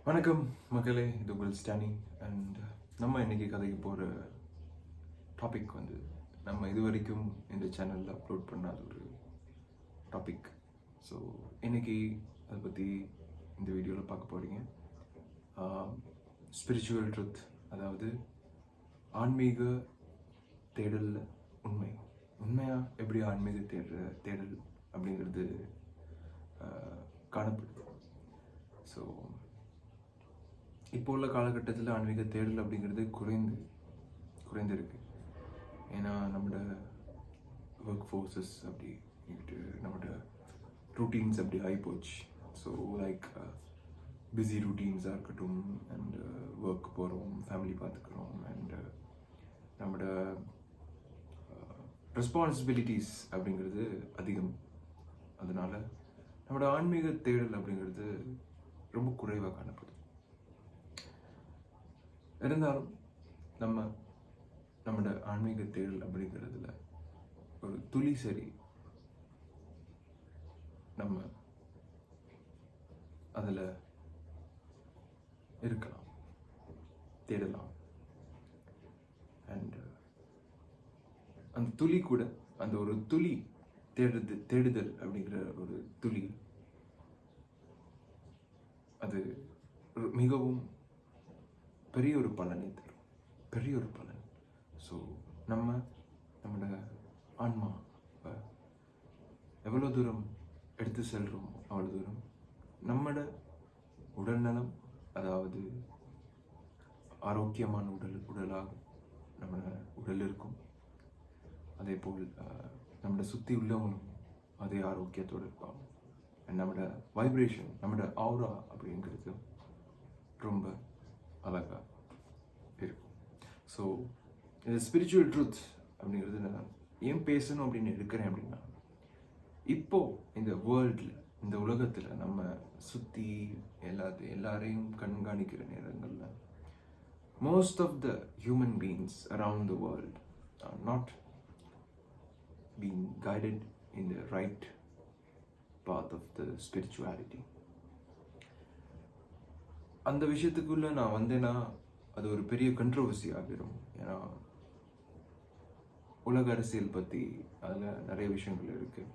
வணக்கம் மக்களே, இது உங்கள் ஸ்டானி. அண்ட் நம்ம இன்னைக்கு கதைக்கு போகிற டாபிக் வந்து நம்ம இது வரைக்கும் இந்த சேனலில் அப்லோட் பண்ணாத ஒரு டாபிக். ஸோ இன்னைக்கு அதை பற்றி இந்த வீடியோவில் பார்க்க போகிறீங்க. ஸ்பிரிச்சுவல் ட்ருத், அதாவது ஆன்மீக தேடல். உண்மையாக எப்படி ஆன்மீக தேடல் அப்படிங்கிறது காணப்படுது. ஸோ இப்போ உள்ள காலகட்டத்தில் ஆன்மீக தேடல் அப்படிங்கிறது குறைந்திருக்கு. ஏன்னா நம்மளோட ஒர்க் ஃபோர்ஸஸ் அப்படி நம்மளோட ரூட்டீன்ஸ் அப்படி ஆகிப்போச்சு. ஸோ லைக் பிஸி ரூட்டீன்ஸாக இருக்கட்டும், அண்ட் ஒர்க் போகிறோம், ஃபேமிலி பார்த்துக்கிறோம், அண்ட் நம்மளோட ரெஸ்பான்சிபிலிட்டிஸ் அப்படிங்கிறது அதிகம். அதனால் நம்மளோட ஆன்மீக தேடல் அப்படிங்கிறது ரொம்ப குறைவாக காணப்படுது. இருந்தாலும் நம்மளோட ஆன்மீக தேடல் அப்படிங்கிறதுல ஒரு துளி சரி நம்ம அதில் இருக்கலாம், தேடலாம். அண்ட் அந்த துளி கூட, அந்த ஒரு துளி தேடுதல் அப்படிங்கிற ஒரு துளி, அது மிகவும் பெரிய ஒரு பலனை தரும், பெரிய ஒரு பலன். ஸோ நம்மளோட ஆன்மா எவ்வளோ தூரம் எடுத்து செல்கிறோமோ அவ்வளோ தூரம் நம்மளோட உடல்நலம், அதாவது ஆரோக்கியமான உடலாக நம்ம உடல் இருக்கும். அதே போல் நம்மளை சுற்றி உள்ளவங்களும் அதே ஆரோக்கியத்தோடு இருப்பாங்க. நம்மளோட வைப்ரேஷன், நம்மளோட ஆவ்ரா அப்படிங்கிறது ரொம்ப அழகாக இருக்கும். ஸோ இந்த ஸ்பிரிச்சுவல் ட்ரூத் அப்படிங்கிறது நான் ஏன் பேசணும் அப்படின்னு எடுக்கிறேன் அப்படின்னா, இப்போது இந்த வேர்ல்டில், இந்த உலகத்தில் நம்ம சுற்றி எல்லாரையும் கண்காணிக்கிற நேரங்களில் most of the human beings around the world are not being guided in the right path of the spirituality. அந்த விஷயத்துக்குள்ளே நான் வந்தேன்னா அது ஒரு பெரிய கண்ட்ரோவர்சி ஆகிடும். ஏன்னா உலக அரசியல் பற்றி அதில் நிறைய விஷயங்கள் இருக்குது.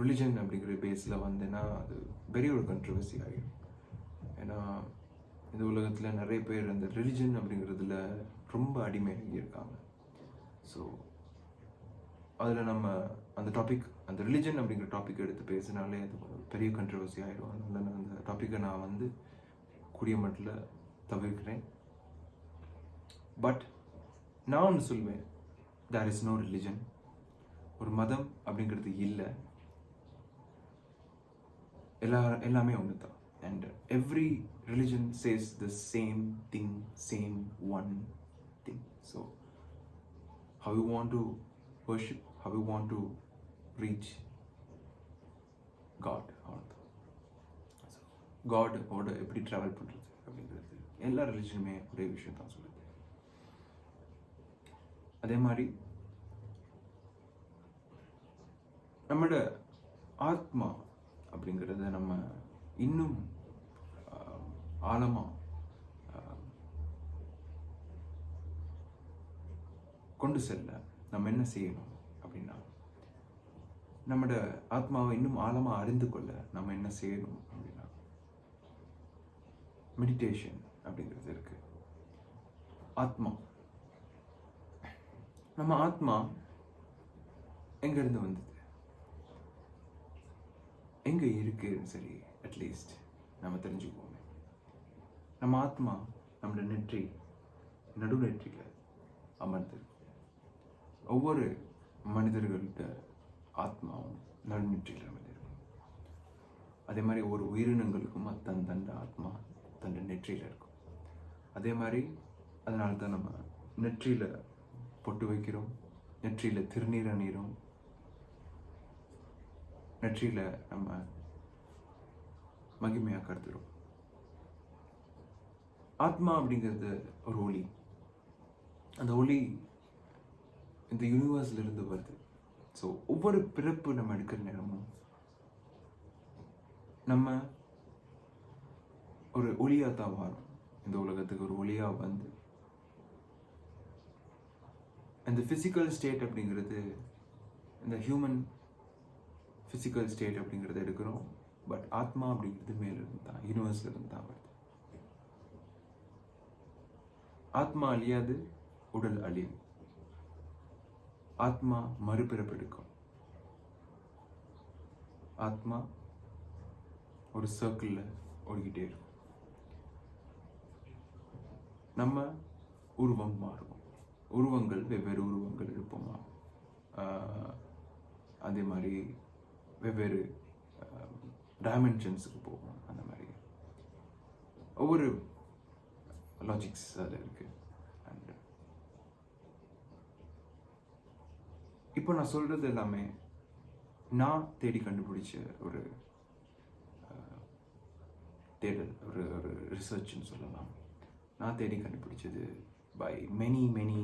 ரிலிஜன் அப்படிங்கிற பேஸில் வந்தேன்னா அது பெரிய ஒரு கண்ட்ரோவர்சி ஆகிடும். ஏன்னா இந்த உலகத்தில் நிறைய பேர் அந்த ரிலிஜன் அப்படிங்கிறதுல ரொம்ப அடிமையாகி இருக்காங்க. ஸோ அதில் நம்ம அந்த டாபிக், அந்த ரிலிஜன் அப்படிங்கிற டாபிக் எடுத்து பேசினாலே அது பெரிய கண்ட்ரோவர்சி ஆகிடும். அதனால அந்த டாப்பிக்கை நான் கூடிய மட்டில் தவிர்க்கிறேன். பட் நான் ஒன்று சொல்வேன், தேர் இஸ் நோ ரிலிஜன். ஒரு மதம் அப்படிங்கிறது இல்லை, எல்லாமே ஒன்று தான். And every religion says the same thing, same one thing. So how you want to worship, how you want to reach God, காடோட எப்படி ட்ராவல் பண்ணுறது அப்படிங்கிறது எல்லா ரிலிஜனுமே ஒரே விஷயம் தான் சொல்லுது. அதே மாதிரி நம்மளோட ஆத்மா அப்படிங்கிறத நம்ம இன்னும் ஆழமாக கொண்டு செல்ல நம்ம என்ன செய்யணும் அப்படின்னா, நம்மளோட ஆத்மாவை இன்னும் ஆழமாக அறிந்து கொள்ள நம்ம என்ன செய்யணும் அப்படின்னா, மெடிடேஷன் அப்படிங்கிறது இருக்கு. நம்ம ஆத்மா எங்கேருந்து வந்தது, எங்கே இருக்குன்னு சரி அட்லீஸ்ட் நம்ம தெரிஞ்சுக்குவோமே. நம்ம ஆத்மா நம்மளோட நடுநெற்றியில் அமர்ந்திருக்கும். ஒவ்வொரு மனிதர்கள்ட்ட ஆத்மாவும் நடுநெற்றியில் அமர்ந்திருக்கும். அதே மாதிரி ஒவ்வொரு உயிரினங்களுக்கும் தன் ஆத்மா தன் நெற்றியில் இருக்கும். அதே மாதிரி அதனால தான் நம்ம நெற்றியில் பொட்டு வைக்கிறோம், நெற்றியில் திருநீர் அணிகிறோம், நெற்றியில் நம்ம மகிமையாக கருதுகிறோம். ஆத்மா அப்படிங்கிறது ஒரு ஒளி. அந்த ஒளி இந்த யூனிவர்ஸ்லேருந்து வருது. ஸோ ஒவ்வொரு பிறப்பு நம்ம எடுக்கிற நேரமும் நம்ம ஒரு ஒளியாக தான் வரும். இந்த உலகத்துக்கு ஒரு ஒளியாக வந்து இந்த ஃபிசிக்கல் ஸ்டேட் அப்படிங்கிறது, இந்த ஹியூமன் ஃபிசிக்கல் ஸ்டேட் அப்படிங்கிறத எடுக்கிறோம். பட் ஆத்மா அப்படிங்கிறது மேலிருந்து தான், யூனிவர்ஸ்லேருந்து தான் வருது. ஆத்மா அழியாது, உடல் அழியும். ஆத்மா மறுபிறப்பெடுக்கும். ஆத்மா ஒரு சர்க்கிளில் ஓடிக்கிட்டே இருக்கும். நம்ம உருவம் மாறுவோம். உருவங்கள், வெவ்வேறு உருவங்கள் இருப்போமா. அதே மாதிரி வெவ்வேறு டைமென்ஷன்ஸுக்கு போவோம். அந்த மாதிரி ஒவ்வொரு லாஜிக்ஸ் அதில் இருக்குது. அண்ட் இப்போ நான் சொல்கிறது எல்லாமே நான் தேடி கண்டுபிடிச்ச ஒரு தேடல், ஒரு ஒரு ரிசர்ச்னு சொல்லலாம். நான் தேடி கண்டுபிடிச்சது by many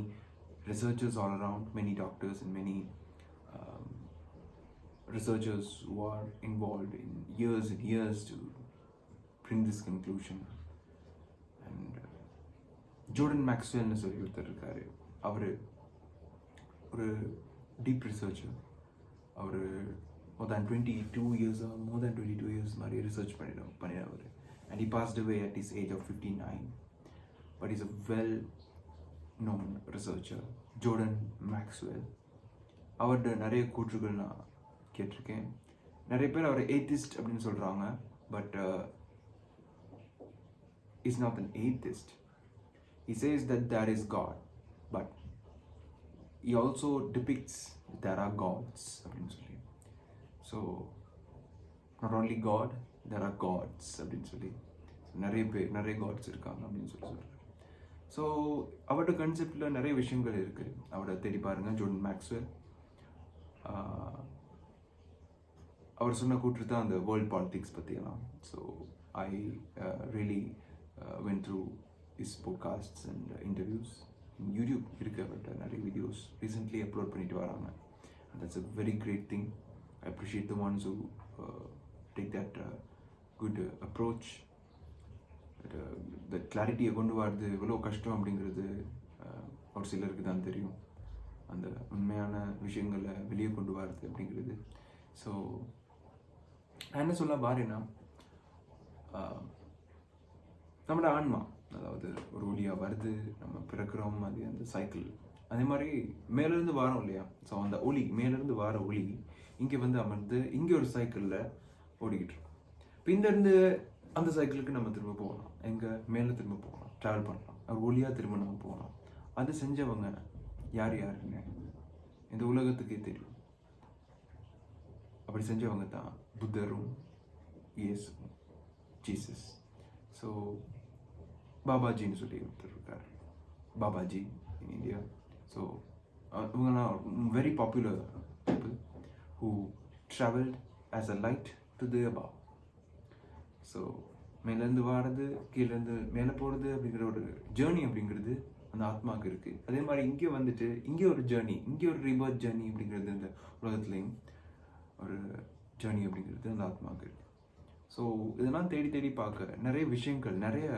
researchers all around, many doctors and many researchers who are involved in years and years to bring this conclusion. And Jordan Maxwell னு சொல்லி ஒருத்தர் இருக்காரு. அவர் ஒரு டீப் ரிசர்ச்சர். அவர் more than 22 years மாதிரி ரிசர்ச் பண்ணினவர். And he passed away at his age of 59. But he's a well-known researcher, Jordan Maxwell. அவரோட நிறைய கூற்றுகள் நான் கேட்டிருக்கேன். நிறைய பேர் அவர் ஏத்திஸ்ட் அப்படின்னு சொல்கிறாங்க. But is not an atheist. He says that there is God, but he also depicts that there are gods அப்படின்னு சொல்லி. So not only God, there are gods அப்படின்னு சொல்லி நிறைய காட்ஸ் இருக்காங்க அப்படின்னு சொல்லி சொல்கிறார். ஸோ அவரோட கன்செப்டில் நிறைய விஷயங்கள் இருக்குது. அவரை தேடி பாருங்கள், ஜோர்டன் மேக்ஸ்வெல். அவர் சொன்ன கூற்று தான் அந்த வேர்ல்ட் பாலிடிக்ஸ் பற்றியெல்லாம். So I really went through his podcasts and interviews. YouTube இருக்கு அவர்கிட்ட நிறைய வீடியோஸ் ரீசெண்ட்லி அப்லோட் பண்ணிட்டு வராங்க. And that's a very great thing. I appreciate the ones who take that good approach. இந்த கிளாரிட்டியை கொண்டு வரது எவ்வளோ கஷ்டம் அப்படிங்கிறது ஒரு சிலருக்கு தான் தெரியும். அந்த உண்மையான விஷயங்களை வெளியே கொண்டு வரது அப்படிங்கிறது. ஸோ நான் என்ன சொல்ல பாருன்னா, நம்மளோட ஆன்மா, அதாவது ஒரு ஒளியாக வருது, நம்ம பிறக்கிறோம், அது அந்த சைக்கிள். அதே மாதிரி மேலேருந்து வாரம் இல்லையா. ஸோ அந்த ஒளி, மேலேருந்து வார ஒளி இங்கே வந்து அமர்ந்து இங்கே ஒரு சைக்கிளில் ஓடிக்கிட்டு இருக்கோம். இப்போ இங்கேருந்து அந்த சைக்கிளுக்கு நம்ம திரும்ப போகலாம். எங்கே மேலே திரும்ப போகலாம், ட்ராவல் பண்ணலாம். ஒரு ஒளியாக திரும்ப நம்ம போகலாம். அது செஞ்சவங்க யாருன்னு இந்த உலகத்துக்கே தெரியும். அப்படி செஞ்சவங்க தான் புத்தரும் இயேசுவும், ஜீசஸ். ஸோ பாபாஜின்னு சொல்லி ஒருத்தர் இருக்கார், பாபாஜி இன் இந்தியா. ஸோ இவங்கெல்லாம் very popular people who travelled as a light to the above. So மேலேருந்து வாரது, கீழேருந்து மேலே போகிறது அப்படிங்கிற ஒரு ஜேர்னி அப்படிங்கிறது அந்த ஆத்மாவுக்கு இருக்குது. அதே மாதிரி இங்கே வந்துட்டு இங்கே ஒரு ஜேர்னி, இங்கே ஒரு ரீபர்த் ஜேர்னி அப்படிங்கிறது இந்த உலகத்துலேயும் ஒரு ஜேர்னி அப்படிங்கிறது அந்த ஆத்மாவுக்கு இருக்குது. ஸோ இதெல்லாம் தேடி தேடி பார்க்க நிறைய விஷயங்கள், நிறைய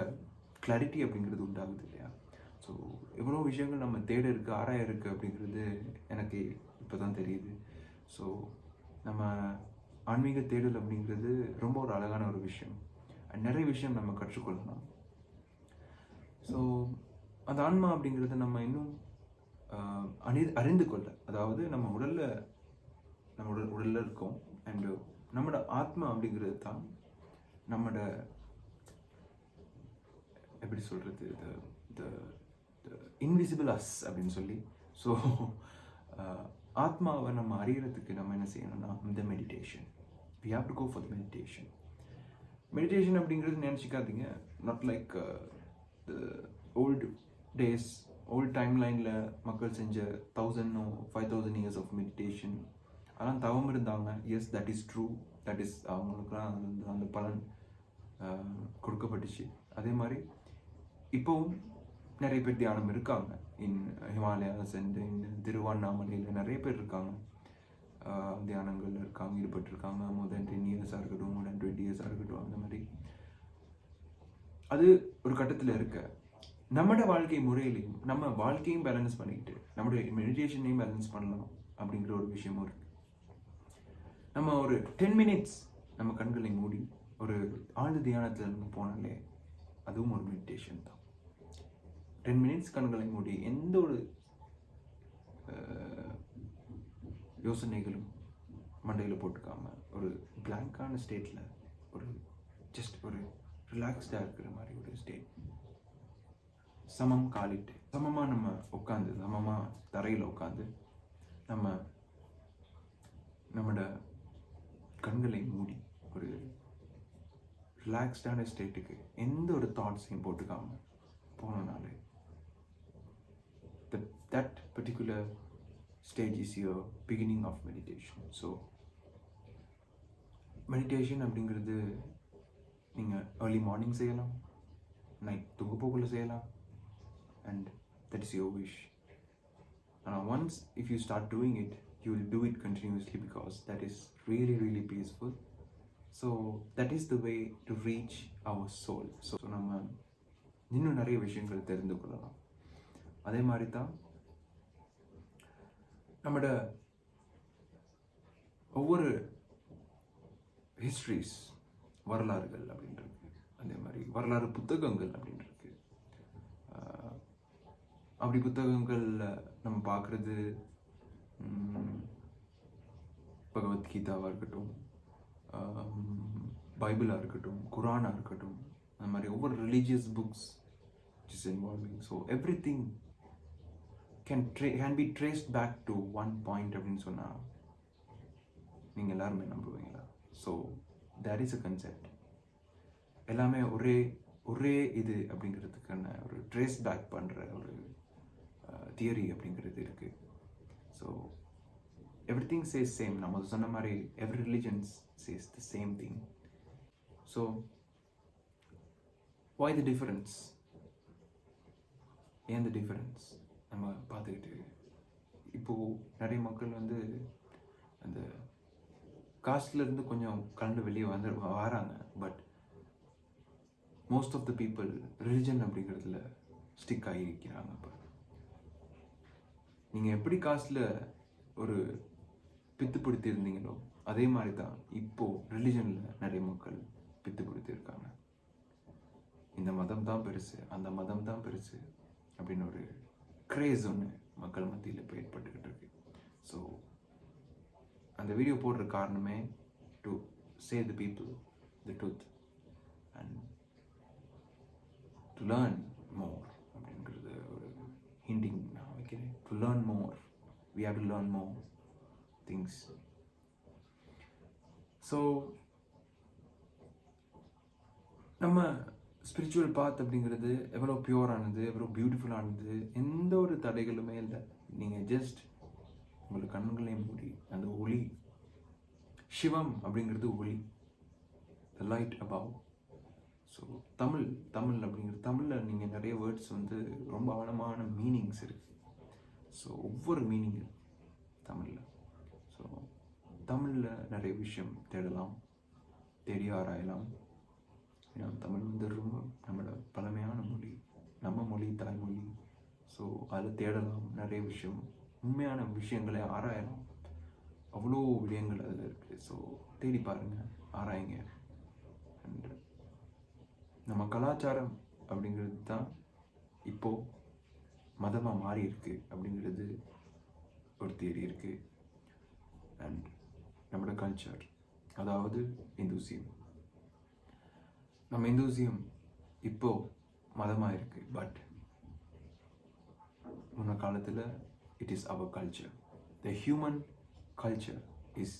கிளாரிட்டி அப்படிங்கிறது உண்டாகுது இல்லையா. ஸோ எவ்வளோ விஷயங்கள் நம்ம தேட இருக்குது, ஆராய இருக்குது அப்படிங்கிறது எனக்கு இப்போ தான் தெரியுது. ஸோ நம்ம ஆன்மீக தேடல் அப்படிங்கிறது ரொம்ப ஒரு அழகான ஒரு விஷயம். நிறைய விஷயம் நம்ம கற்றுக்கொள்ளலாம். ஸோ அந்த ஆன்மா அப்படிங்கிறத நம்ம இன்னும் அறிந்து கொள்ள, அதாவது நம்ம உடலில் இருக்கோம். அண்டு நம்மளோட ஆத்மா அப்படிங்கிறது தான் நம்மளோட, எப்படி சொல்கிறது, இன்விசிபிள் அஸ் அப்படின்னு சொல்லி. ஸோ ஆத்மாவை நம்ம அறியறதுக்கு நம்ம என்ன செய்யணும்னா இந்த meditation. we have to go for the meditation. Meditation அப்படிங்கிறது நினச்சிக்காதீங்க, not like the old days, old டைம்லைனில் மக்கள் செஞ்ச 1000 or 5000 years ஆஃப் மெடிடேஷன். அதெல்லாம் தவம் இருந்தாங்க. Yes, that is true. That is அவங்களுக்குலாம் அந்த பலன் கொடுக்கப்பட்டுச்சு. அதே மாதிரி இப்போவும் நிறைய பேர் தியானம் இருக்காங்க. இன் ஹிமாலயாஸ் அண்ட் இன் திருவண்ணாமலையில் நிறைய பேர் இருக்காங்க, தியானங்கள் ஈடுபட்டிருக்காங்க. more than 10 years இருக்கட்டும், more than 20 years இருக்கட்டும். அந்த மாதிரி அது ஒரு கட்டத்தில் இருக்க நம்மளோட வாழ்க்கை முறையிலையும் நம்ம வாழ்க்கையும் பேலன்ஸ் பண்ணிக்கிட்டு நம்மளுடைய மெடிடேஷனையும் பேலன்ஸ் பண்ணலாம் அப்படிங்கிற ஒரு விஷயமும் இருக்கு. நம்ம ஒரு 10 minutes நம்ம கண்களை மூடி ஒரு ஆழ்ந்த தியானத்தில் நம்ம போனாலே அதுவும் ஒரு மெடிடேஷன் தான். 10 minutes கண்களை மூடி எந்த ஒரு யோசனைகளும் மண்டையில் போட்டுக்காம ஒரு பிளாங்கான ஸ்டேட்டில் ஒரு ஜஸ்ட் ஒரு ரிலாக்ஸ்டாக இருக்கிற மாதிரி ஒரு ஸ்டேட், சமம் காலிட்டு சமமாக நம்ம உட்காந்து சமமாக தரையில் உட்காந்து நம்மளோட கண்களை மூடி ஒரு ரிலாக்ஸ்டான ஸ்டேட்டுக்கு எந்த ஒரு தாட்ஸையும் போட்டுக்காம போனோம்னாலே that particular stage is your beginning of meditation. So meditation அப்படிங்கிறது நீங்கள் early morning செய்யலாம், நைட் தூங்க போக்குள்ள செய்யலாம், and that is your wish. Once if you start doing it, you will do it continuously because that is really really peaceful. So that is the way to reach our soul. So நம்ம இன்னும் நிறைய விஷயங்கள் தெரிந்து கொள்ளலாம். அதே மாதிரி தான் நம்மளோட ஒவ்வொரு ஹிஸ்ட்ரிஸ் வரலாறுகள் அப்படின்றது, அதே மாதிரி வரலாறு புத்தகங்கள் அப்படின்றது. அப்படி புத்தகங்களில் நம்ம பார்க்குறது பகவத்கீதாவாக இருக்கட்டும், பைபிளாக இருக்கட்டும், குரானாக இருக்கட்டும், அந்த மாதிரி ஒவ்வொரு religious books which is involving. So everything can be traced back to one point அப்படின்னு சொன்னால் நீங்கள் எல்லாருமே நம்புவீங்களா? So that is a concept. எல்லாமே ஒரே இது அப்படிங்கிறதுக்கான ஒரு ட்ரேஸ் பேக் பண்ணுற ஒரு தியரி அப்படிங்கிறது இருக்குது. So everything says same. நம்ம சொன்ன மாதிரி every religion says the same thing. So why the difference? ஏன் the difference நம்ம பார்த்துக்கிட்டு இப்போது நிறைய மக்கள் வந்து அந்த காஸ்ட்லேருந்து கொஞ்சம் கலந்து வெளியே வராங்க. But most of the people religion அப்படிங்கிறதுல ஸ்டிக் ஆகியிருக்கிறாங்க. இப்போ நீங்கள் எப்படி காஸ்டில் ஒரு பித்து பிடித்து இருந்தீங்களோ அதே மாதிரி தான் இப்போது ரிலிஜனில் நிறைய மக்கள் பித்து பிடித்து இருக்காங்க. இந்த மதம் தான் பெருசு, அந்த மதம் தான் பெருசு அப்படின்னு ஒரு கிரேஸ் ஒன்று மக்கள் மத்தியில் இப்போ ஏற்பட்டுக்கிட்டு இருக்கு. ஸோ அந்த வீடியோ போடுற காரணமே to say the people the truth and to learn more அப்படிங்கிறது ஒரு ஹிண்டிங் நான் வைக்கிறேன். To learn more, we have to learn more things. So நம்ம ஸ்பிரிச்சுவல் பாத் அப்படிங்கிறது எவ்வளோ பியூரானது, எவ்வளோ பியூட்டிஃபுல்லானது, எந்த ஒரு தடைகளுமே இல்லை. நீங்கள் ஜஸ்ட் உங்களுக்கு கண்களை மூடி அந்த ஒளி, சிவம் அப்படிங்கிறது ஒளி, the light above. So Tamil அப்படிங்கிறது, தமிழில் நீங்கள் நிறைய வேர்ட்ஸ் வந்து ரொம்ப ஆழமான மீனிங்ஸ் இருக்குது. ஸோ ஒவ்வொரு மீனிங் தமிழில். ஸோ தமிழில் நிறைய விஷயம் தேடலாம், தேடி ஆராயலாம். ஏன்னா தமிழ் வந்து ரொம்ப நம்மளோட பழமையான மொழி, நம்ம மொழி, தாய்மொழி. ஸோ அதில் தேடலாம், நிறைய விஷயம், உண்மையான விஷயங்களை ஆராயலாம். அவ்வளோ விடயங்கள் அதில் இருக்குது. ஸோ தேடி பாருங்கள், ஆராயுங்க. அண்ட் நம்ம கலாச்சாரம் அப்படிங்கிறது தான் இப்போது மதமாக மாறி இருக்கு அப்படிங்கிறது ஒரு தியரி இருக்குது. அண்ட் நம்மளோட கல்ச்சர், அதாவது இந்துசியம், நம்ம இந்துசியம் இப்போது மதமாக இருக்குது. பட் முன்ன காலத்தில் it is our culture. The human culture is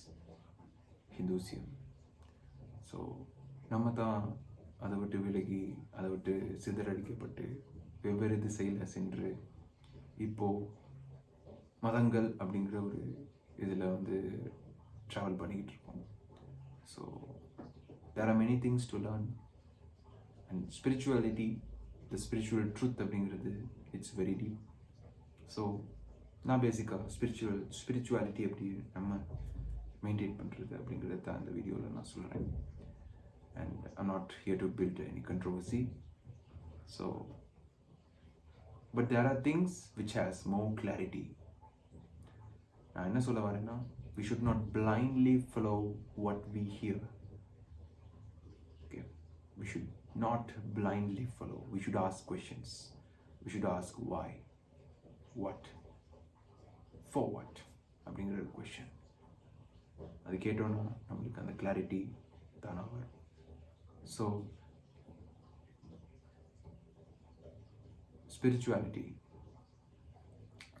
Hinduism. So நம்ம தான் அதை விட்டு விலகி, அதை விட்டு சிதறடிக்கப்பட்டு வெவ்வேறு திசையில் சென்று இப்போது மதங்கள் அப்படிங்கிற ஒரு இதில் வந்து ட்ராவல் பண்ணிக்கிட்டு இருக்கோம். So there are many things to learn. And spirituality, the spiritual truth அப்படிங்கிறது it's very deep. ஸோ நான் பேசிக்காக ஸ்பிரிச்சுவாலிட்டி எப்படி நம்ம மெயின்டைன் பண்ணுறது அப்படிங்கிறது தான் இந்த வீடியோவில் நான் சொல்கிறேன். And I'm not here to build any controversy. So but there are things which has more clarity. நான் என்ன சொல்ல வரேன்னா, we should not blindly follow what we hear. Okay, we should not blindly follow. We should ask questions. We should ask why, what, for what அப்படிங்கிற ஒரு question. அது கேட்டோன்னா நம்மளுக்கு அந்த கிளாரிட்டி தானா வரும். So spirituality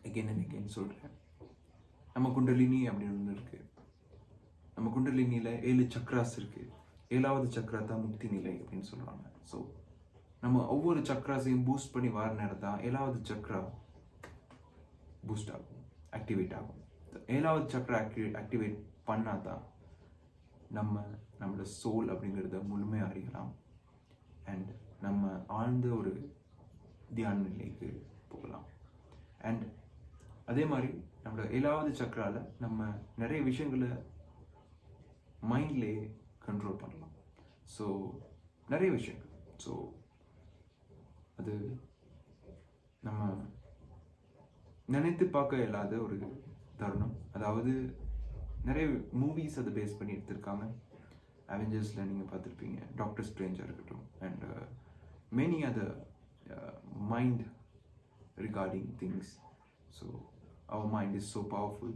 again and again சொல்கிறேன். நம்ம குண்டலினி அப்படின்னு ஒன்று இருக்குது. நம்ம குண்டலினியில் 7 சக்ராஸ் இருக்குது. 7வது சக்ரா தான் முக்தி நிலை அப்படின்னு சொல்கிறாங்க. ஸோ நம்ம ஒவ்வொரு சக்ராஸையும் பூஸ்ட் பண்ணி வர நேரம் தான் 7வது சக்ரா பூஸ்ட் ஆகும், ஆக்டிவேட் ஆகும். 7வது சக்ரா ஆக்டிவேட் பண்ணால் தான் நம்மளோட சோல் அப்படிங்கிறத முழுமையாக அறியலாம். அண்ட் நம்ம ஆழ்ந்த ஒரு தியான நிலைக்கு போகலாம். அண்ட் அதே மாதிரி நம்மளோட 7வது சக்ரால நம்ம நிறைய விஷயங்களை மைண்ட்லேயே கண்ட்ரோல் பண்ணலாம். ஸோ நிறைய விஷயங்கள். ஸோ அது நம்ம நினைத்து பார்க்க இயலாத ஒரு தருணம். அதாவது நிறைய மூவிஸ் அதை பேஸ் பண்ணி எடுத்திருக்காங்க. அவெஞ்சர்ஸில் நீங்கள் பார்த்துருப்பீங்க, டாக்டர் ஸ்ட்ரேஞ்சாக இருக்கட்டும், and many other mind regarding things. So our mind is so powerful.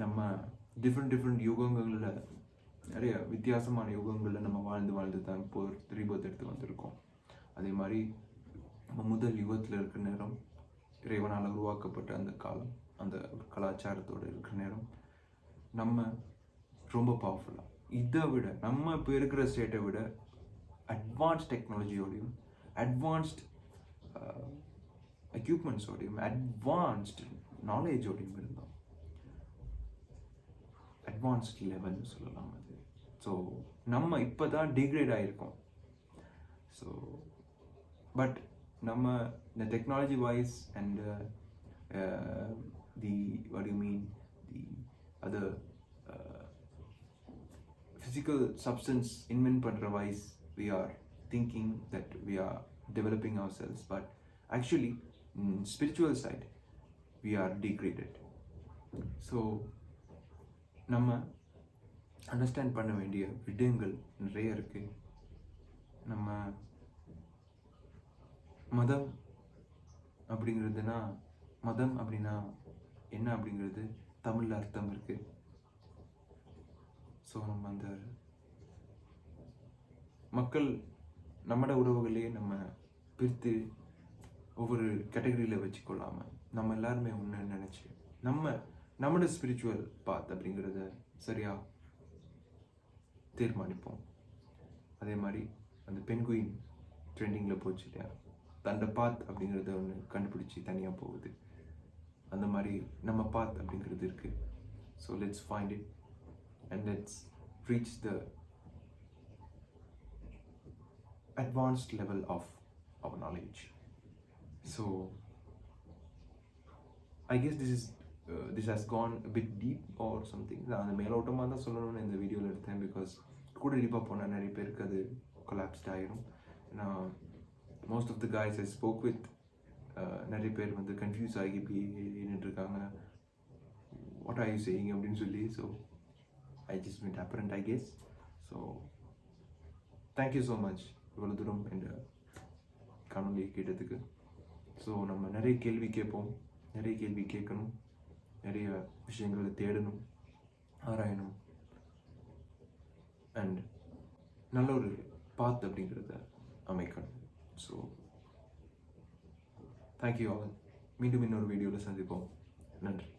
நம்ம டிஃப்ரெண்ட் யுகங்களில் நிறைய வித்தியாசமான யுகங்களில் நம்ம வாழ்ந்து தான் இப்போ ரீபர்த் எடுத்து வந்திருக்கோம். அதே மாதிரி நம்ம முதல் யுகத்தில் இருக்கிற நேரம், இறைவனால் உருவாக்கப்பட்ட அந்த காலம், அந்த கலாச்சாரத்தோடு இருக்கிற நேரம் நம்ம ரொம்ப பவர்ஃபுல்லாக, இதை விட நம்ம இப்போ இருக்கிற ஸ்டேட்டை விட அட்வான்ஸ்ட் டெக்னாலஜியோடையும் அட்வான்ஸ்ட் எக்யூப்மெண்ட்ஸோடையும் அட்வான்ஸ்ட் நாலேஜோடையும் இருந்தோம். அட்வான்ஸ்ட் லெவல்னு சொல்லலாம் அது. ஸோ நம்ம இப்போ தான் டிகிரேட் ஆகிருக்கோம். ஸோ பட் நம்ம இந்த technology wise and the what you mean the other physical substance invent பண்ணுற wise we are thinking that we are developing ourselves, but actually spiritual side we are degraded. So நம்ம understand பண்ண வேண்டிய விடயங்கள் நிறைய இருக்குது. நம்ம மதம் அப்படிங்கிறதுனா, மதம் அப்படின்னா என்ன அப்படிங்கிறது தமிழில் அர்த்தம் இருக்குது. ஸோ நம்ம அந்த மக்கள் நம்மளோட உறவுகளே நம்ம பிரித்து ஒவ்வொரு கேட்டகரியில் வச்சுக்கொள்ளாமல் நம்ம எல்லாருமே ஒன்று நினச்சி நம்மளோட ஸ்பிரிச்சுவல் பாத் அப்படிங்கிறத சரியாக தீர்மானிப்போம். அதே மாதிரி அந்த பென்குயின் ட்ரெண்டிங்கில் போச்சு இல்லையா, தன்னோட பாத் அப்படிங்கிறத ஒன்று கண்டுபிடிச்சி தனியாக போகுது. அந்த மாதிரி நம்ம பாத் அப்படிங்கிறது இருக்குது. So let's find it and let's reach the advanced level of our knowledge. So I guess this has gone a bit deep or something. அந்த மேலோட்டமாக தான் சொல்லணும்னு இந்த வீடியோவில் எடுத்தேன். பிகாஸ் கூட டீப்பாக போனால் நிறைய பேருக்கு அது கொலாப்ஸ்ட் ஆகிரும். நான் most of the guys I spoke with நிறைய பேர் வந்து கன்ஃபியூஸ் ஆகி இப்படி நின்றுருக்காங்க, வாட் ஆர் யூ சேயிங் அப்படின்னு சொல்லி. So I just went apparent, I guess. So thank you so much இவ்வளோ தூரம் இந்த காணொலி கேட்டதுக்கு. ஸோ நம்ம நிறைய கேள்வி கேட்போம், நிறைய கேள்வி கேட்கணும், நிறைய விஷயங்களை தேடணும், ஆராயணும், அண்ட் நல்ல ஒரு பாத் அப்படிங்கிறத அமைக்கணும். So thank you all. மீண்டும் இன்னொரு வீடியோவில் சந்திப்போம். நன்றி.